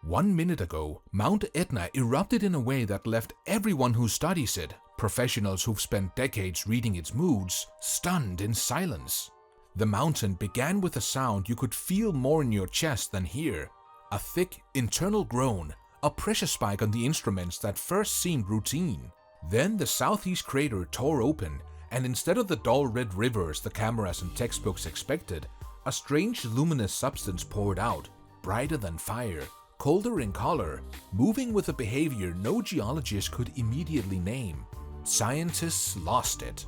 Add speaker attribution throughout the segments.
Speaker 1: 1 minute ago, Mount Etna erupted in a way that left everyone who studies it, professionals who've spent decades reading its moods, stunned in silence. The mountain began with a sound you could feel more in your chest than hear. A thick, internal groan, a pressure spike on the instruments that first seemed routine. Then the southeast crater tore open, and instead of the dull red rivers the cameras and textbooks expected, a strange luminous substance poured out, brighter than fire, colder in color, moving with a behavior no geologist could immediately name. Scientists lost it.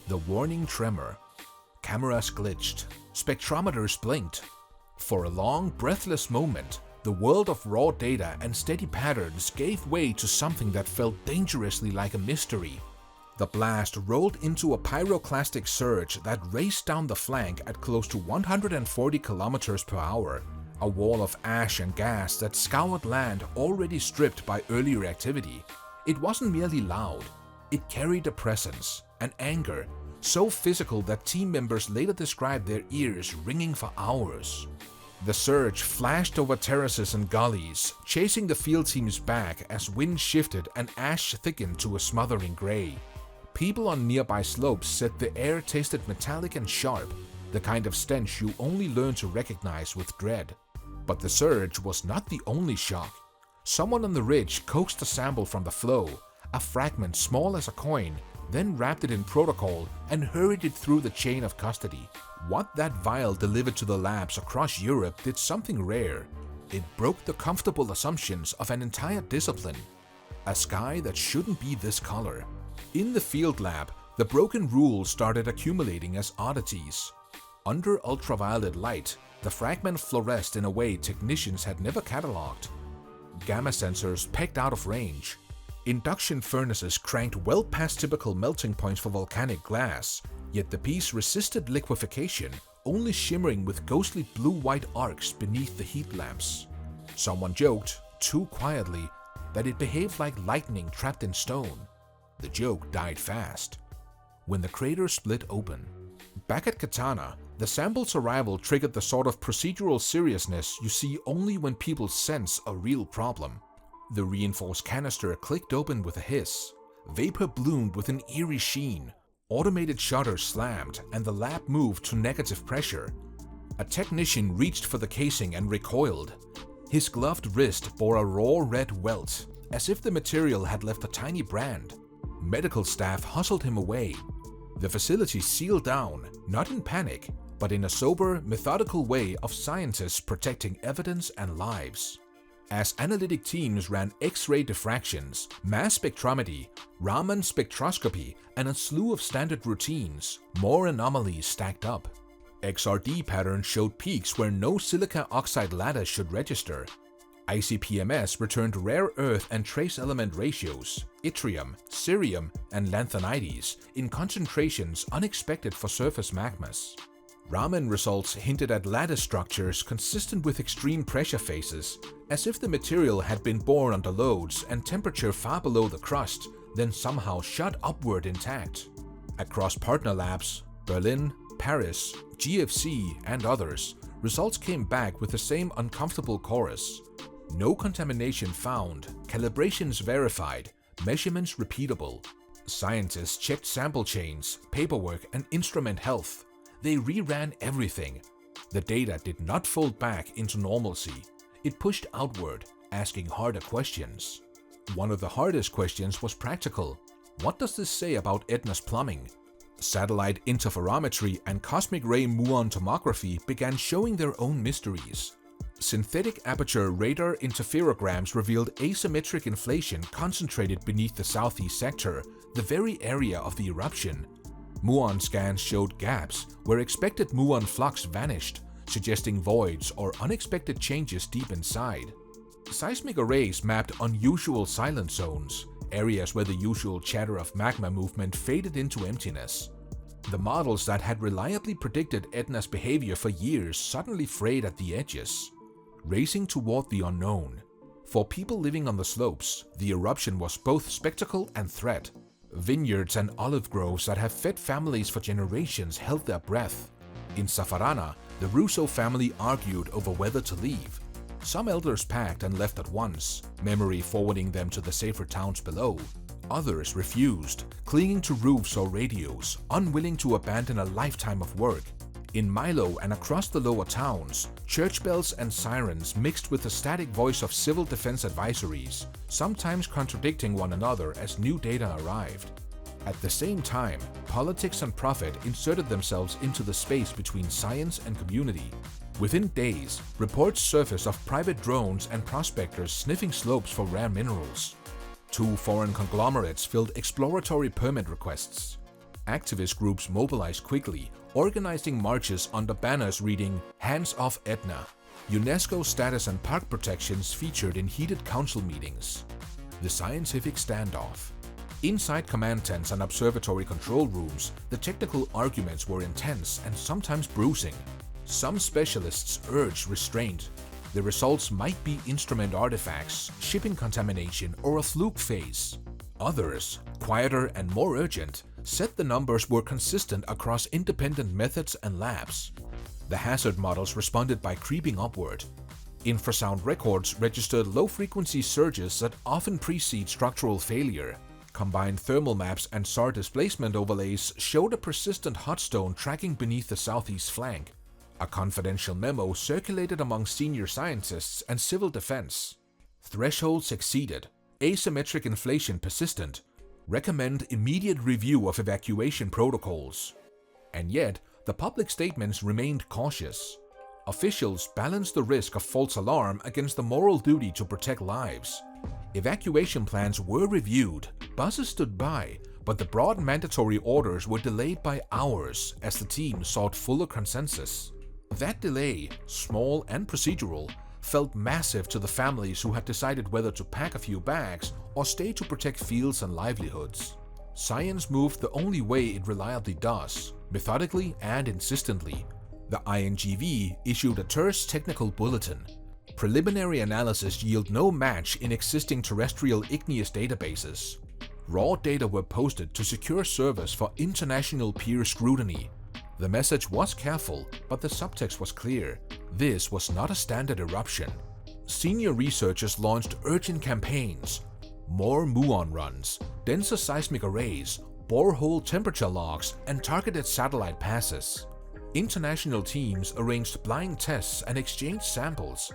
Speaker 1: The warning tremor. Cameras glitched. Spectrometers blinked. For a long, breathless moment, the world of raw data and steady patterns gave way to something that felt dangerously like a mystery. The blast rolled into a pyroclastic surge that raced down the flank at close to 140 kilometers per hour, a wall of ash and gas that scoured land already stripped by earlier activity. It wasn't merely loud, it carried a presence, an anger, so physical that team members later described their ears ringing for hours. The surge flashed over terraces and gullies, chasing the field teams back as wind shifted and ash thickened to a smothering gray. People on nearby slopes said the air tasted metallic and sharp, the kind of stench you only learn to recognize with dread. But the surge was not the only shock. Someone on the ridge coaxed a sample from the flow, a fragment small as a coin, then wrapped it in protocol and hurried it through the chain of custody. What that vial delivered to the labs across Europe did something rare. It broke the comfortable assumptions of an entire discipline. A sky that shouldn't be this color. In the field lab, the broken rules started accumulating as oddities. Under ultraviolet light, the fragment fluoresced in a way technicians had never catalogued. Gamma sensors pegged out of range. Induction furnaces cranked well past typical melting points for volcanic glass, yet the piece resisted liquefaction, only shimmering with ghostly blue-white arcs beneath the heat lamps. Someone joked, too quietly, that it behaved like lightning trapped in stone. The joke died fast. When the crater split open. Back at Katana, the sample's arrival triggered the sort of procedural seriousness you see only when people sense a real problem. The reinforced canister clicked open with a hiss. Vapor bloomed with an eerie sheen. Automated shutters slammed, and the lab moved to negative pressure. A technician reached for the casing and recoiled. His gloved wrist bore a raw red welt, as if the material had left a tiny brand. Medical staff hustled him away. The facility sealed down, not in panic, but in a sober, methodical way of scientists protecting evidence and lives. As analytic teams ran X-ray diffractions, mass spectrometry, Raman spectroscopy, and a slew of standard routines, more anomalies stacked up. XRD patterns showed peaks where no silica oxide lattice should register. ICP-MS returned rare earth and trace element ratios, yttrium, cerium, and lanthanides in concentrations unexpected for surface magmas. Raman results hinted at lattice structures consistent with extreme pressure phases, as if the material had been born under loads and temperature far below the crust, then somehow shot upward intact. Across partner labs, Berlin, Paris, GFC, and others, results came back with the same uncomfortable chorus. No contamination found, calibrations verified, measurements repeatable. Scientists checked sample chains, paperwork, and instrument health. They reran everything. The data did not fold back into normalcy. It pushed outward, asking harder questions. One of the hardest questions was practical. What does this say about Etna's plumbing? Satellite interferometry and cosmic ray muon tomography began showing their own mysteries. Synthetic aperture radar interferograms revealed asymmetric inflation concentrated beneath the southeast sector, the very area of the eruption. Muon scans showed gaps where expected muon flux vanished, suggesting voids or unexpected changes deep inside. Seismic arrays mapped unusual silent zones, areas where the usual chatter of magma movement faded into emptiness. The models that had reliably predicted Etna's behavior for years suddenly frayed at the edges. Racing toward the unknown. For people living on the slopes, the eruption was both spectacle and threat. Vineyards and olive groves that have fed families for generations held their breath. In Safarana, the Russo family argued over whether to leave. Some elders packed and left at once, memory forwarding them to the safer towns below. Others refused, clinging to roofs or radios, unwilling to abandon a lifetime of work. In Milo and across the lower towns, church bells and sirens mixed with the static voice of civil defense advisories, sometimes contradicting one another as new data arrived. At the same time, politics and profit inserted themselves into the space between science and community. Within days, reports surfaced of private drones and prospectors sniffing slopes for rare minerals. 2 foreign conglomerates filled exploratory permit requests. Activist groups mobilized quickly, organizing marches under banners reading "Hands off Etna." UNESCO status and park protections featured in heated council meetings. The scientific standoff. Inside command tents and observatory control rooms, the technical arguments were intense and sometimes bruising. Some specialists urged restraint. The results might be instrument artifacts, shipping contamination, or a fluke phase. Others, quieter and more urgent, said the numbers were consistent across independent methods and labs. The hazard models responded by creeping upward. Infrasound records registered low-frequency surges that often precede structural failure. Combined thermal maps and SAR displacement overlays showed a persistent hotstone tracking beneath the southeast flank. A confidential memo circulated among senior scientists and civil defense. Thresholds exceeded. Asymmetric inflation persistent. Recommend immediate review of evacuation protocols. And yet, the public statements remained cautious. Officials balanced the risk of false alarm against the moral duty to protect lives. Evacuation plans were reviewed, buses stood by, but the broad mandatory orders were delayed by hours as the team sought fuller consensus. That delay, small and procedural, felt massive to the families who had decided whether to pack a few bags or stay to protect fields and livelihoods. Science moved the only way it reliably does, methodically and insistently. The INGV issued a terse technical bulletin. Preliminary analysis yield no match in existing terrestrial igneous databases. Raw data were posted to secure service for international peer scrutiny. The message was careful, but the subtext was clear. This was not a standard eruption. Senior researchers launched urgent campaigns. More muon runs, denser seismic arrays, borehole temperature logs, and targeted satellite passes. International teams arranged blind tests and exchanged samples.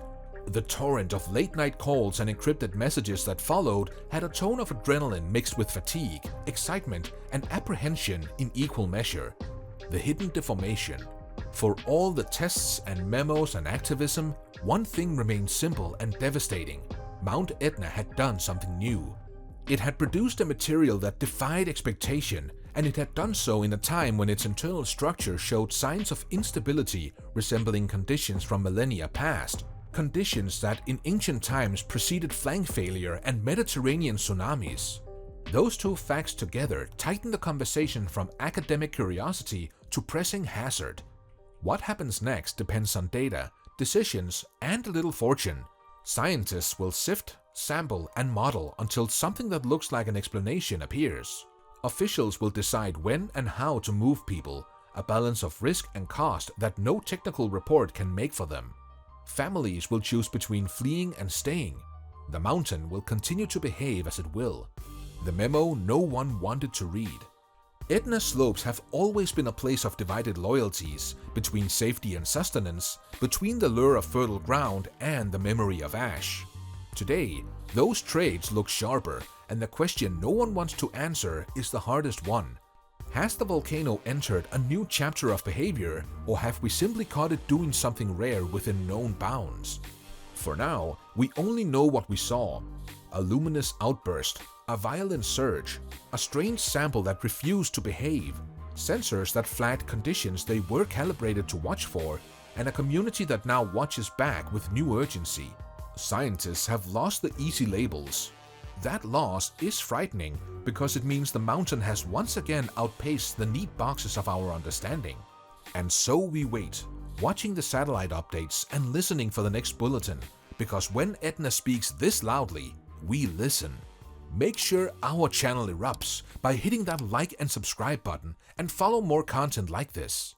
Speaker 1: The torrent of late-night calls and encrypted messages that followed had a tone of adrenaline mixed with fatigue, excitement, and apprehension in equal measure. The hidden deformation. For all the tests and memos and activism, one thing remained simple and devastating. Mount Etna had done something new. It had produced a material that defied expectation, and it had done so in a time when its internal structure showed signs of instability resembling conditions from millennia past. Conditions that in ancient times preceded flank failure and Mediterranean tsunamis. Those two facts together tighten the conversation from academic curiosity to pressing hazard. What happens next depends on data, decisions, and a little fortune. Scientists will sift, sample, and model until something that looks like an explanation appears. Officials will decide when and how to move people, a balance of risk and cost that no technical report can make for them. Families will choose between fleeing and staying. The mountain will continue to behave as it will. The memo no one wanted to read. Etna's slopes have always been a place of divided loyalties, between safety and sustenance, between the lure of fertile ground and the memory of ash. Today, those trades look sharper, and the question no one wants to answer is the hardest one. Has the volcano entered a new chapter of behavior, or have we simply caught it doing something rare within known bounds? For now, we only know what we saw. A luminous outburst, a violent surge, a strange sample that refused to behave, sensors that flagged conditions they were calibrated to watch for, and a community that now watches back with new urgency. Scientists have lost the easy labels. That loss is frightening because it means the mountain has once again outpaced the neat boxes of our understanding. And so we wait, watching the satellite updates and listening for the next bulletin, because when Etna speaks this loudly, we listen. Make sure our channel erupts by hitting that like and subscribe button and follow more content like this.